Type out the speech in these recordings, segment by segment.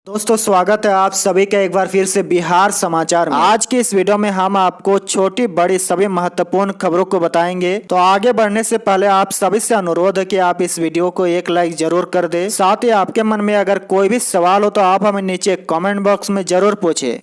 दोस्तों स्वागत है आप सभी का एक बार फिर से बिहार समाचार में। आज की इस वीडियो में हम आपको छोटी बड़ी सभी महत्वपूर्ण खबरों को बताएंगे। तो आगे बढ़ने से पहले आप सभी से अनुरोध है कि आप इस वीडियो को एक लाइक जरूर कर दें। साथ ही आपके मन में अगर कोई भी सवाल हो तो आप हमें नीचे कमेंट बॉक्स में जरूर पूछे।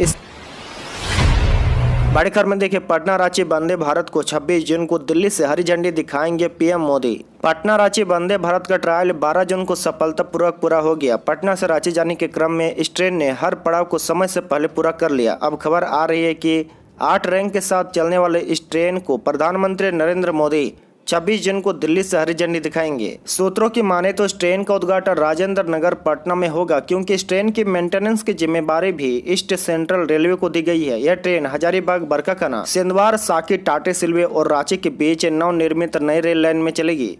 बड़ी खबर में देखिए, पटना रांची वंदे भारत को 26 जून को दिल्ली से हरी झंडी दिखाएंगे पीएम मोदी। पटना रांची वंदे भारत का ट्रायल 12 जून को सफलतापूर्वक पूरा हो गया। पटना से रांची जाने के क्रम में इस ट्रेन ने हर पड़ाव को समय से पहले पूरा कर लिया। अब खबर आ रही है कि 8 रैंक के साथ चलने वाले इस ट्रेन को प्रधानमंत्री नरेंद्र मोदी 26 जून को दिल्ली से हरी झंडी दिखाएंगे। सूत्रों की माने तो इस ट्रेन का उद्घाटन राजेंद्र नगर पटना में होगा, क्योंकि इस ट्रेन की मेंटेनेंस की जिम्मेदारी भी ईस्ट सेंट्रल रेलवे को दी गई है। यह ट्रेन हजारीबाग, बरकाकाना, सिंधवार, साकी, टाटे सिलवे और रांची के बीच नवनिर्मित नई रेल लाइन में चलेगी।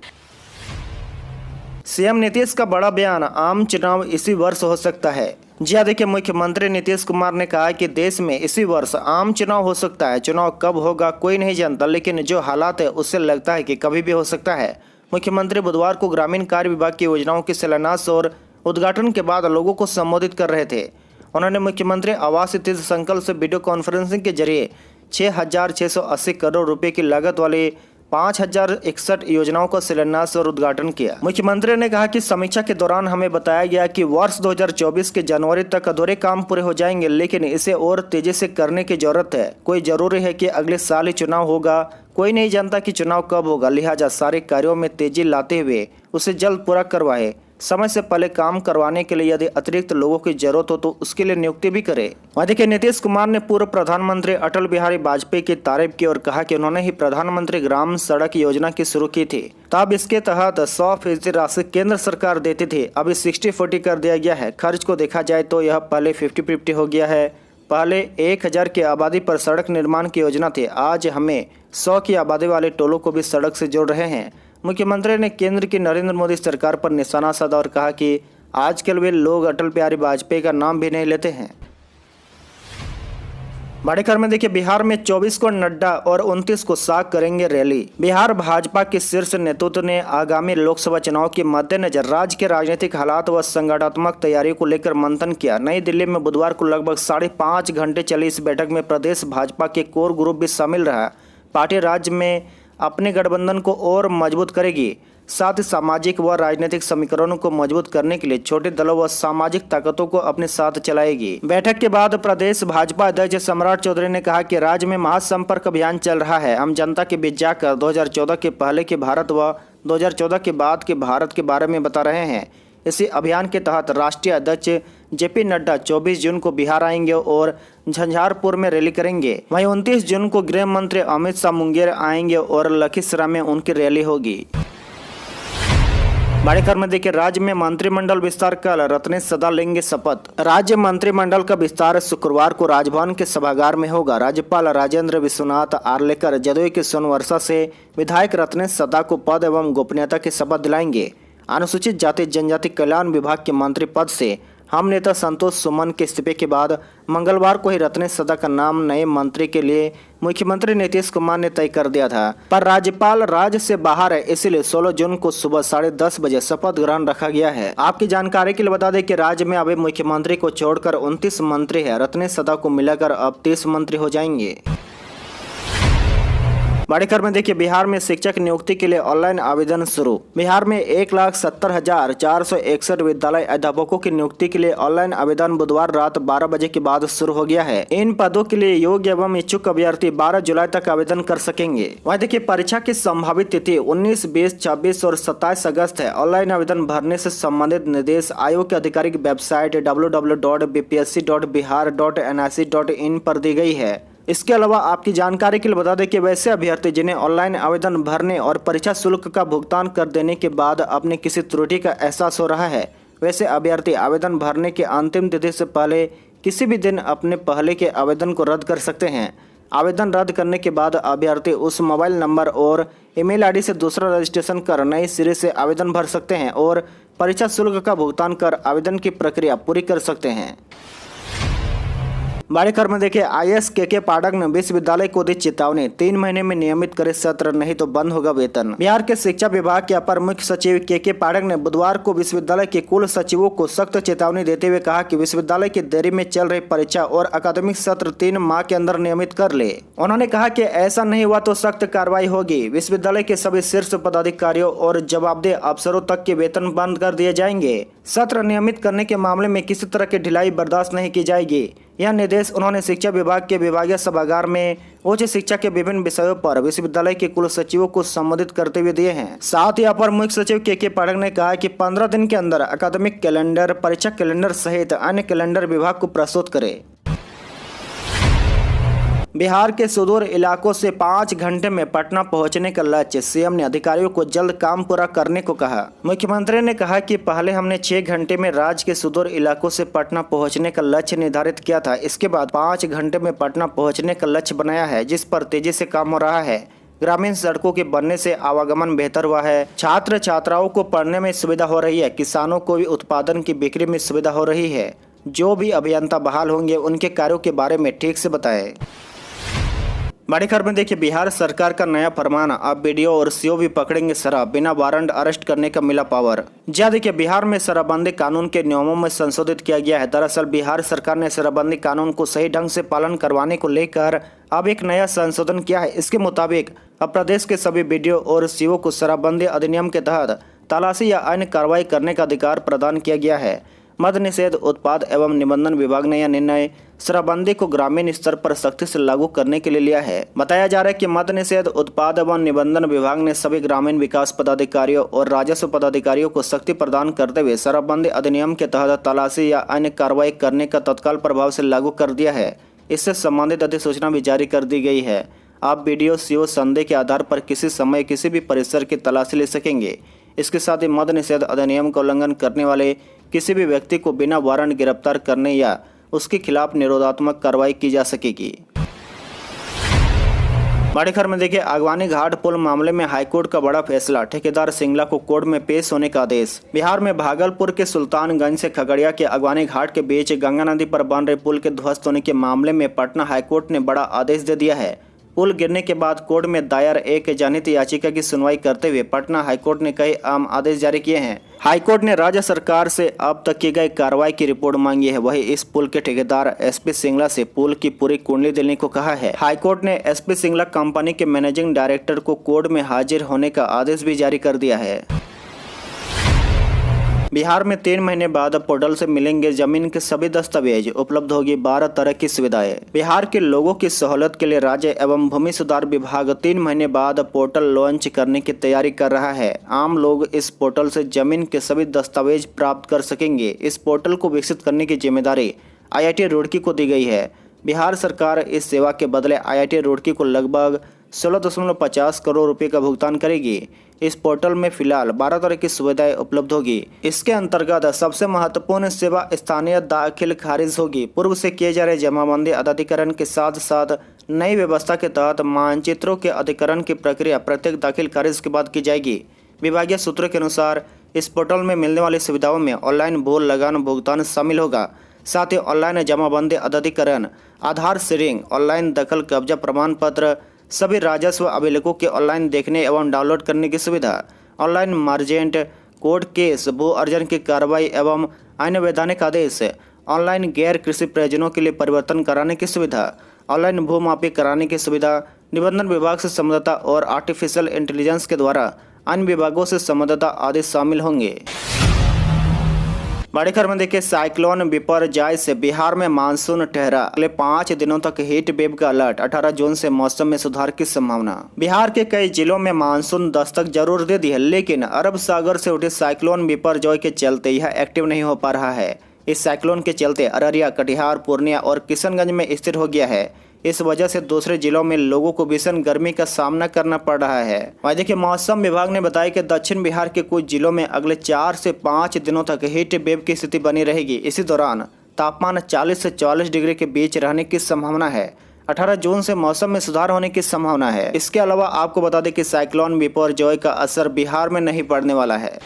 सीएम नीतीश का बड़ा बयान, आम चुनाव इसी वर्ष हो सकता है। जी हाँ, देखिए, मुख्यमंत्री नीतीश कुमार ने कहा कि देश में इसी वर्ष आम चुनाव हो सकता है। चुनाव कब होगा कोई नहीं जानता, लेकिन जो हालात है उससे लगता है कि कभी भी हो सकता है। मुख्यमंत्री बुधवार को ग्रामीण कार्य विभाग की योजनाओं के शिलान्यास और उद्घाटन के बाद लोगोगों को संबोधित कर रहे थे। उन्होंने मुख्यमंत्री आवास तीर्थ संकल्प से वीडियो कॉन्फ्रेंसिंग के जरिए 6,680 करोड़ रुपए की लागत वाली 5,061 योजनाओं का शिलान्यास और उद्घाटन किया। मुख्यमंत्री ने कहा कि समीक्षा के दौरान हमें बताया गया कि वर्ष 2024 के जनवरी तक अधूरे काम पूरे हो जाएंगे, लेकिन इसे और तेजी से करने की जरूरत है। कोई जरूरी है कि अगले साल ही चुनाव होगा, कोई नहीं जानता कि चुनाव कब होगा, लिहाजा सारे कार्यों में तेजी लाते हुए उसे जल्द पूरा करवाए। समय से पहले काम करवाने के लिए यदि अतिरिक्त लोगों की जरूरत हो तो उसके लिए नियुक्ति भी करे। वहीं देखिए, नीतीश कुमार ने पूर्व प्रधानमंत्री अटल बिहारी वाजपेयी की तारीफ की और कहा कि उन्होंने ही प्रधानमंत्री ग्राम सड़क योजना की शुरू की थी। तब इसके तहत 100% राशि केंद्र सरकार देती थी, अभी 60-40 कर दिया गया है। खर्च को देखा जाए तो यह पहले 50-50 हो गया है। पहले 1,000 की आबादी पर सड़क निर्माण की योजना थी, आज हमें 100 की आबादी वाले टोलों को भी सड़क से जोड़ रहे हैं। मुख्यमंत्री ने केंद्र की नरेंद्र मोदी सरकार पर निशाना साधा और कहा कि आजकल वे लोग अटल बिहारी वाजपेयी का नाम भी नहीं लेते हैं। बड़ी खबर में देखिए, बिहार में 24 को नड्डा और 29 को साग करेंगे रैली। बिहार भाजपा के शीर्ष नेतृत्व ने आगामी लोकसभा चुनाव के मद्देनजर राज्य के राजनीतिक हालात व संगठनात्मक तैयारियों को लेकर मंथन किया। नई दिल्ली में बुधवार को लगभग 5.5 घंटे चली इस बैठक में प्रदेश भाजपा के कोर ग्रुप भी शामिल रहा। पार्टी राज्य में अपने गठबंधन को और मजबूत करेगी, साथ ही सामाजिक व राजनीतिक समीकरणों को मजबूत करने के लिए छोटे दलों व सामाजिक ताकतों को अपने साथ चलाएगी। बैठक के बाद प्रदेश भाजपा अध्यक्ष सम्राट चौधरी ने कहा कि राज्य में महासंपर्क अभियान चल रहा है। हम जनता के बीच जाकर 2014 के पहले के भारत व 2014 के बाद के भारत के बारे में बता रहे हैं। इसी अभियान के तहत राष्ट्रीय अध्यक्ष जेपी नड्डा 24 जून को बिहार आएंगे और झंझारपुर में रैली करेंगे। वहीं 29 जून को गृह मंत्री अमित शाह मुंगेर आएंगे और लखीसराय में उनकी रैली होगी। बड़ी खबर में देखिए, राज्य में मंत्रिमंडल विस्तार कल, रत्नेश सदा लेंगे शपथ। राज्य मंत्रिमंडल का विस्तार शुक्रवार को राजभवन के सभागार में होगा। राज्यपाल राजेंद्र विश्वनाथ आर्लेकर जदयू के सोनवर्षा से विधायक रत्नेश सदा को पद एवं गोपनीयता की शपथ दिलाएंगे। अनुसूचित जाति जनजाति कल्याण विभाग के मंत्री पद से हम नेता संतोष सुमन के इस्तीफे के बाद मंगलवार को ही रत्नेश सदा का नाम नए मंत्री के लिए मुख्यमंत्री नीतीश कुमार ने तय कर दिया था, पर राज्यपाल राज्य से बाहर है, इसलिए 16 जून को सुबह 10:30 बजे शपथ ग्रहण रखा गया है। आपकी जानकारी के लिए बता दें कि राज्य में अभी मुख्यमंत्री को छोड़कर 29 मंत्री है। रत्नेश सदा को मिलाकर अब 30 मंत्री हो जाएंगे। बड़ी खबर में देखिए, बिहार में शिक्षक नियुक्ति के लिए ऑनलाइन आवेदन शुरू। बिहार में 1,70,461 विद्यालय अध्यापकों की नियुक्ति के लिए ऑनलाइन आवेदन बुधवार रात 12 बजे के बाद शुरू हो गया है। इन पदों के लिए योग्य एवं इच्छुक अभ्यर्थी 12 जुलाई तक आवेदन कर सकेंगे। वहीं देखिए, परीक्षा की संभावित तिथि 19, 20, 26 और 27 अगस्त है। ऑनलाइन आवेदन भरने से संबंधित निर्देश आयोग की आधिकारिक वेबसाइट www.bpsc.bihar.nic.in पर दी गई है। इसके अलावा आपकी जानकारी के लिए बता दें कि वैसे अभ्यर्थी जिन्हें ऑनलाइन आवेदन भरने और परीक्षा शुल्क का भुगतान कर देने के बाद अपने किसी त्रुटि का एहसास हो रहा है, वैसे अभ्यर्थी आवेदन भरने की अंतिम तिथि से पहले किसी भी दिन अपने पहले के आवेदन को रद्द कर सकते हैं। आवेदन रद्द करने के बाद अभ्यर्थी उस मोबाइल नंबर और ईमेल आईडी से दूसरा रजिस्ट्रेशन कर नए सिरे से आवेदन भर सकते हैं और परीक्षा शुल्क का भुगतान कर आवेदन की प्रक्रिया पूरी कर सकते हैं। बड़ी खबर में देखिए आईएएस के पाठक ने विश्वविद्यालय को दी चेतावनी, 3 महीने में नियमित करे सत्र, नहीं तो बंद होगा वेतन। बिहार के शिक्षा विभाग के अपर मुख्य सचिव के पाठक ने बुधवार को विश्वविद्यालय के कुल सचिवों को सख्त चेतावनी देते हुए कहा कि विश्वविद्यालय की देरी में चल रही परीक्षा और अकादमिक सत्र 3 माह के अंदर नियमित कर ले। उन्होंने कहा कि ऐसा नहीं हुआ तो सख्त कार्रवाई होगी। विश्वविद्यालय के सभी शीर्ष पदाधिकारियों और जवाबदेह अफसरों तक के वेतन बंद कर दिए जाएंगे। सत्र नियमित करने के मामले में किसी तरह की ढिलाई बर्दाश्त नहीं की जाएगी। यह निर्देश उन्होंने शिक्षा विभाग के विभागीय सभागार में उच्च शिक्षा के विभिन्न विषयों पर विश्वविद्यालय के कुल सचिवों को संबोधित करते हुए दिए हैं। साथ ही अपर मुख्य सचिव के पाठक ने कहा कि 15 दिन के अंदर अकादमिक कैलेंडर, परीक्षा कैलेंडर सहित अन्य कैलेंडर विभाग को प्रस्तुत करे। बिहार के सुदूर इलाकों से 5 घंटे में पटना पहुंचने का लक्ष्य, सीएम ने अधिकारियों को जल्द काम पूरा करने को कहा। मुख्यमंत्री ने कहा कि पहले हमने 6 घंटे में राज्य के सुदूर इलाकों से पटना पहुंचने का लक्ष्य निर्धारित किया था। इसके बाद 5 घंटे में पटना पहुंचने का लक्ष्य बनाया है, जिस पर तेजी से काम हो रहा है। ग्रामीण सड़कों के बनने से आवागमन बेहतर हुआ है। छात्र छात्राओं को पढ़ने में सुविधा हो रही है। किसानों को भी उत्पादन की बिक्री में सुविधा हो रही है। जो भी अभियंता बहाल होंगे उनके कार्यों के बारे में ठीक से बताएं। बड़ी खबर में देखिए बिहार सरकार का नया फरमान, अब बीडीओ और सीओ भी पकड़ेंगे शराब, बिना वारंट अरेस्ट करने का मिला पावर। जी देखिए बिहार में शराबबंदी कानून के नियमों में संशोधित किया गया है। दरअसल बिहार सरकार ने शराबबंदी कानून को सही ढंग से पालन करवाने को लेकर अब एक नया संशोधन किया है। इसके मुताबिक अब प्रदेश के सभी बीडीओ और सीओ को शराबबंदी अधिनियम के तहत तलाशी या अन्य कार्रवाई करने का अधिकार प्रदान किया गया है। मद्य निषेध उत्पाद एवं निबंधन विभाग ने यह निर्णय शराबबंदी को ग्रामीण स्तर पर सख्ती से लागू करने के लिए लिया है। बताया जा रहा है कि मद्य निषेध उत्पाद एवं निबंधन विभाग ने सभी ग्रामीण विकास पदाधिकारियों और राजस्व पदाधिकारियों को शक्ति प्रदान करते हुए शराबबंदी अधिनियम के तहत तलाशी या अन्य कार्रवाई करने का तत्काल प्रभाव से लागू कर दिया है। इससे संबंधित अधिसूचना भी जारी कर दी गई है। आप बीडीओ सीओ संदेह के आधार पर किसी समय किसी भी परिसर की तलाशी ले सकेंगे। इसके साथ ही मद्य निषेध अधिनियम का उल्लंघन करने वाले किसी भी व्यक्ति को बिना वारंट गिरफ्तार करने या उसके खिलाफ निरोधात्मक कार्रवाई की जा सकेगी। बड़ी खबर में देखिए अगवानी घाट पुल मामले में हाईकोर्ट का बड़ा फैसला, ठेकेदार सिंगला को कोर्ट में पेश होने का आदेश। बिहार में भागलपुर के सुल्तानगंज से खगड़िया के अगवानी घाट के बीच गंगा नदी पर बन रहे पुल के ध्वस्त होने के मामले में पटना हाईकोर्ट ने बड़ा आदेश दे दिया है। पुल गिरने के बाद कोर्ट में दायर एक जनहित याचिका की सुनवाई करते हुए पटना हाईकोर्ट ने कई अहम आदेश जारी किए हैं। हाईकोर्ट ने राज्य सरकार से अब तक की गई कार्रवाई की रिपोर्ट मांगी है। वहीं इस पुल के ठेकेदार एसपी सिंगला से पुल की पूरी कुंडली देने को कहा है। हाईकोर्ट ने एसपी सिंगला कंपनी के मैनेजिंग डायरेक्टर को कोर्ट में हाजिर होने का आदेश भी जारी कर दिया है। बिहार में 3 महीने बाद पोर्टल से मिलेंगे जमीन के सभी दस्तावेज, उपलब्ध होगी 12 तरह की सुविधाएं। बिहार के लोगों की सहूलियत के लिए राज्य एवं भूमि सुधार विभाग 3 महीने बाद पोर्टल लॉन्च करने की तैयारी कर रहा है। आम लोग इस पोर्टल से जमीन के सभी दस्तावेज प्राप्त कर सकेंगे। इस पोर्टल को विकसित करने की जिम्मेदारी IIT रुड़की को दी गई है। बिहार सरकार इस सेवा के बदले IIT रुड़की को लगभग 16.50 करोड़ रुपए का भुगतान करेगी। इस पोर्टल में फिलहाल 12 तरह की सुविधाएं उपलब्ध होगी। इसके अंतर्गत सबसे महत्वपूर्ण सेवा स्थानीय दाखिल खारिज होगी। पूर्व से किए जा रहे जमाबंदी अधिकरण के साथ साथ नई व्यवस्था के तहत मानचित्रों के अधिकरण की प्रक्रिया प्रत्येक दाखिल खारिज के बाद की जाएगी। विभागीय सूत्रों के अनुसार इस पोर्टल में मिलने वाली सुविधाओं में ऑनलाइन भू लगान भुगतान शामिल होगा। साथ ही ऑनलाइन जमाबंदी अधिकरण, आधार शेयरिंग, ऑनलाइन दखल कब्जा प्रमाण पत्र, सभी राजस्व अभिलेखों के ऑनलाइन देखने एवं डाउनलोड करने की सुविधा, ऑनलाइन मार्जेंट कोर्ट केस, भू अर्जन की कार्रवाई एवं अन्य वैधानिक आदेश, ऑनलाइन गैर कृषि प्रयोजनों के लिए परिवर्तन कराने की सुविधा, ऑनलाइन भू मापी कराने की सुविधा, निबंधन विभाग से संबद्धता और आर्टिफिशियल इंटेलिजेंस के द्वारा अन्य विभागों से संबद्धता आदि शामिल होंगे। बड़ी खबर में देखिए साइक्लोन बिपरजॉय से बिहार में मानसून ठहरा, अगले 5 दिनों तक हीट वेव का अलर्ट, 18 जून से मौसम में सुधार की संभावना। बिहार के कई जिलों में मानसून दस्तक जरूर दे दी है, लेकिन अरब सागर से उठे साइक्लोन बिपरजॉय के चलते यह एक्टिव नहीं हो पा रहा है। इस साइक्लोन के चलते अररिया, कटिहार, पूर्णिया और किशनगंज में स्थिर हो गया है। इस वजह से दूसरे जिलों में लोगों को भीषण गर्मी का सामना करना पड़ रहा है। वहीं देखिए मौसम विभाग ने बताया कि दक्षिण बिहार के कुछ जिलों में अगले 4 से 5 दिनों तक हीट वेव की स्थिति बनी रहेगी। इसी दौरान तापमान 40 से 44 डिग्री के बीच रहने की संभावना है। 18 जून से मौसम में सुधार होने की संभावना है। इसके अलावा आपको बता दें कि साइक्लोन बिपरजॉय का असर बिहार में नहीं पड़ने वाला है।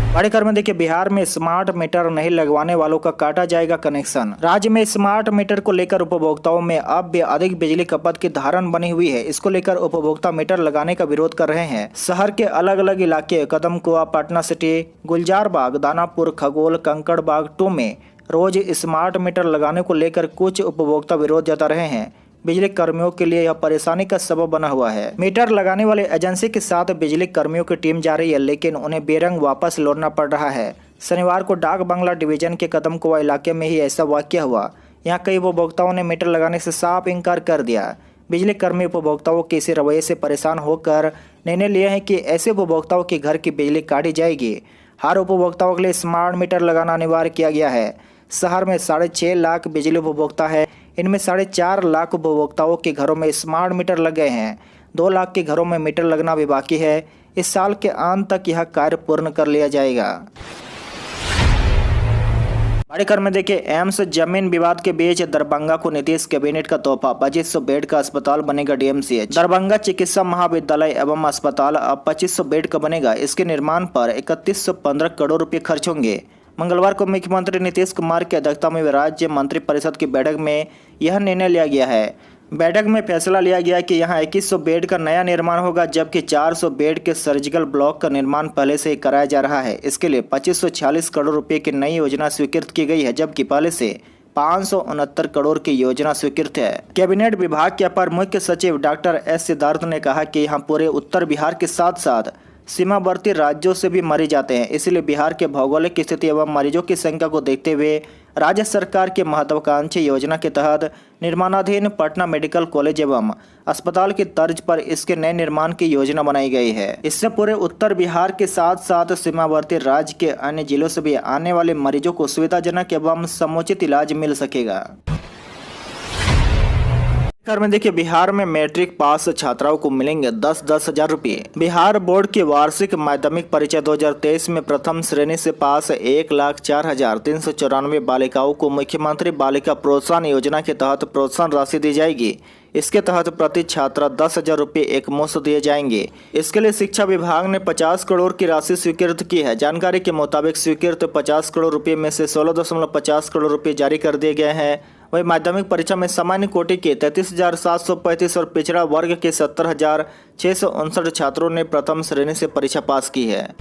बड़ी खबर में देखिए, बिहार में स्मार्ट मीटर नहीं लगवाने वालों का काटा जाएगा कनेक्शन। राज्य में स्मार्ट मीटर को लेकर उपभोक्ताओं में अब भी अधिक बिजली खपत की धारणा बनी हुई है। इसको लेकर उपभोक्ता मीटर लगाने का विरोध कर रहे हैं। शहर के अलग अलग इलाके कदमकुआ, पटना सिटी, गुलजारबाग, दानापुर, खगोल, कंकड़बाग 2 में रोज स्मार्ट मीटर लगाने को लेकर कुछ उपभोक्ता विरोध जता रहे हैं। बिजली कर्मियों के लिए यह परेशानी का सबब बना हुआ है। मीटर लगाने वाले एजेंसी के साथ बिजली कर्मियों की टीम जा रही है, लेकिन उन्हें बेरंग वापस लौटना पड़ रहा है। शनिवार को डाक बंगला डिवीजन के कदमकुआ इलाके में ही ऐसा वाकया हुआ। यहाँ कई उपभोक्ताओं ने मीटर लगाने से साफ इनकार कर दिया। बिजली कर्मी उपभोक्ताओं के इसी रवैये से परेशान होकर निर्णय लिए हैं कि ऐसे उपभोक्ताओं के घर की बिजली काटी जाएगी। हर उपभोक्ताओं के लिए स्मार्ट मीटर लगाना अनिवार्य किया गया है। शहर में 6.5 लाख बिजली उपभोक्ता है। इनमें 4.5 लाख उपभोक्ताओं के घरों में स्मार्ट मीटर लग गए हैं। 2 लाख के घरों में मीटर लगना भी बाकी है। इस साल के अंत तक यह कार्य पूर्ण कर लिया जाएगा। बड़ी खबर में देखिए, एम्स जमीन विवाद के बीच दरभंगा को नीतीश कैबिनेट का तोहफा। 2500 बेड का अस्पताल बनेगा डीएमसीएच। दरभंगा चिकित्सा महाविद्यालय एवं अस्पताल अब 2500 बेड का बनेगा। इसके निर्माण पर 3115 करोड़ रुपए खर्च होंगे। मंगलवार को मुख्यमंत्री नीतीश कुमार की अध्यक्षता में राज्य मंत्रिपरिषद की बैठक में यह निर्णय लिया गया है। बैठक में फैसला लिया गया कि यहां 2100 बेड का नया निर्माण होगा, जबकि 400 बेड के सर्जिकल ब्लॉक का निर्माण पहले से ही कराया जा रहा है। इसके लिए 2546 करोड़ रुपए की नई योजना स्वीकृत की गई है, जबकि पहले से 569 करोड़ की योजना स्वीकृत है। कैबिनेट विभाग के अपर मुख्य सचिव डॉक्टर एस सिद्धार्थ ने कहा कि यहाँ पूरे उत्तर बिहार के साथ साथ सीमावर्ती राज्यों से भी मरीज आते हैं। इसलिए बिहार के भौगोलिक स्थिति एवं मरीजों की संख्या को देखते हुए राज्य सरकार की महत्वाकांक्षी योजना के तहत निर्माणाधीन पटना मेडिकल कॉलेज एवं अस्पताल की तर्ज पर इसके नए निर्माण की योजना बनाई गई है। इससे पूरे उत्तर बिहार के साथ साथ सीमावर्ती राज्य के अन्य जिलों से भी आने वाले मरीजों को सुविधाजनक एवं समुचित इलाज मिल सकेगा। बिहार में देखिए, बिहार में मैट्रिक पास छात्राओं को मिलेंगे 10-10 हजार रुपये। बिहार बोर्ड की वार्षिक माध्यमिक परीक्षा 2023 में प्रथम श्रेणी से पास 1,04,394 बालिकाओं को मुख्यमंत्री बालिका प्रोत्साहन योजना के तहत प्रोत्साहन राशि दी जाएगी। इसके तहत प्रति छात्रा 10,000 रुपये एक मुश्त दिए जाएंगे। इसके लिए शिक्षा विभाग ने 50 करोड़ की राशि स्वीकृत की है। जानकारी के मुताबिक स्वीकृत 50 करोड़ रुपये में से 16.50 करोड़ रुपये जारी कर दिए गए हैं। वही माध्यमिक परीक्षा में सामान्य कोटि के 33,735 और पिछड़ा वर्ग के 70,659 छात्रों ने प्रथम श्रेणी से परीक्षा पास की है।